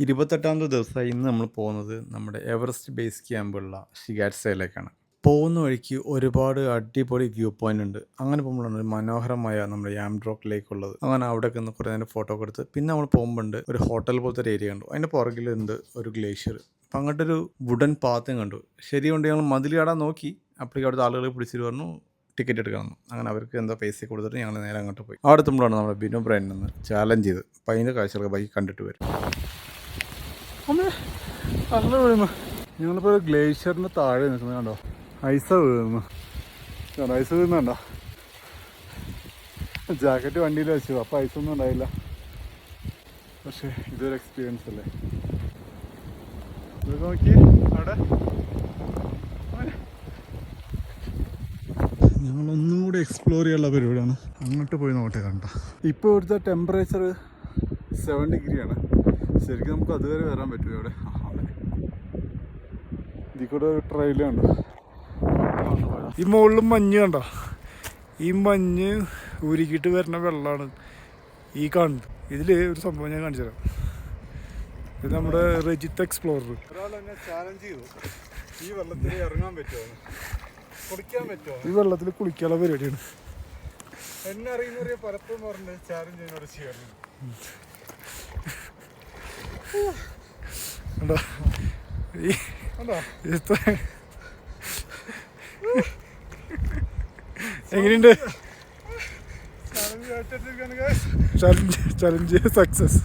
28ാമത്തെ ദിവസമായി ഇന്ന് നമ്മൾ പോകുന്നത് നമ്മുടെ എവറസ്റ്റ് ബേസ് ക്യാമ്പുള്ള ഷിഗാറ്റ്സയിലേക്കാണ്. പോകുന്ന വഴിക്ക് ഒരുപാട് അടിപൊളി വ്യൂ പോയിന്റ് ഉണ്ട്. അങ്ങനെ പോകുമ്പോഴാണ് ഒരു മനോഹരമായ നമ്മുടെ യാംഡ്രോക്ക് ലേക്ക് ഉള്ളത്. അങ്ങനെ അവിടെ നിന്ന് കുറേ നേരം ഫോട്ടോ ഒക്കെ എടുത്ത് പിന്നെ നമ്മൾ പോകുമ്പോണ്ട് ഒരു ഹോട്ടൽ പോലത്തെ ഒരു ഏരിയ കണ്ടു. അതിൻ്റെ പുറകിലുണ്ട് ഒരു ഗ്ലേഷ്യർ. അപ്പം അങ്ങോട്ടൊരു വുഡൻ പാത്തും കണ്ടു. ശരിയുണ്ട്, ഞങ്ങൾ മതിൽ കടാൻ നോക്കി. അപ്പോഴേക്കും അവിടുത്തെ ആളുകൾ പിടിച്ചിട്ട് പറഞ്ഞു ടിക്കറ്റ് എടുക്കണം. അങ്ങനെ അവർക്ക് എന്തോ പൈസ കൊടുത്തിട്ട് ഞങ്ങൾ നേരെ അങ്ങോട്ട് പോയി. അവിടെ എത്തുമ്പോഴാണ് നമ്മുടെ ബിനു ബ്രൈൻ നിന്ന് ചാലഞ്ച് ചെയ്ത് അപ്പം അതിൻ്റെ കാഴ്ചകളൊക്കെ ബാക്കി കണ്ടിട്ട് വരും. അങ്ങനെ വീഴുന്നു. ഞങ്ങളിപ്പോൾ ഒരു ഗ്ലേഷ്യറിന് താഴെ നിൽക്കുന്നത് കണ്ടോ, ഐസ് വീഴുന്നു. ഐസ് വീഴുന്നുണ്ടോ? ജാക്കറ്റ് വണ്ടിയിൽ വെച്ചു, അപ്പോൾ ഐസൊന്നും ഉണ്ടായില്ല. പക്ഷേ ഇതൊരു എക്സ്പീരിയൻസ് അല്ലേ. ഇത് നോക്കി അവിടെ ഞങ്ങളൊന്നും കൂടി എക്സ്പ്ലോർ ചെയ്യാനുള്ള പരിപാടിയാണ്. അങ്ങോട്ട് പോയി നോട്ടെ കണ്ടോ. ഇപ്പോൾ ഇവിടുത്തെ ടെമ്പറേച്ചർ 7 ഡിഗ്രിയാണ്. ശരിക്കും നമുക്ക് അതുവരെ വരാൻ പറ്റുമോ ഇവിടെ? ഇതിൽ കൂടെ ഒരു ട്രെയിൽ കണ്ടോ. ഈ മുകളിലും മഞ്ഞ് കണ്ടോ. ഈ മഞ്ഞ് ഉരുക്കിയിട്ട് വരുന്ന വെള്ളമാണ് ഈ കാണുന്നത്. ഇതിൽ ഒരു സംഭവം ഞാൻ കാണിച്ചു തരാം. ഇത് നമ്മുടെ രജിത്ത് എക്സ്പ്ലോറർ. ഒരാൾ എന്നെ ചാലഞ്ച് ചെയ്തു, ഈ വെള്ളത്തിൽ ഇറങ്ങാൻ പറ്റുമോ, കുളിക്കാൻ പറ്റുമോ. ഈ വെള്ളത്തിൽ കുളിക്കാനുള്ള പരിപാടിയാണ്. എന്നെ അറിയുന്നവരെ പലപ്പോഴും പറഞ്ഞ് ചാലഞ്ച് എന്നോട് ചെയ്യാറുണ്ട്. എങ്ങനെയുണ്ട്? Challenge success.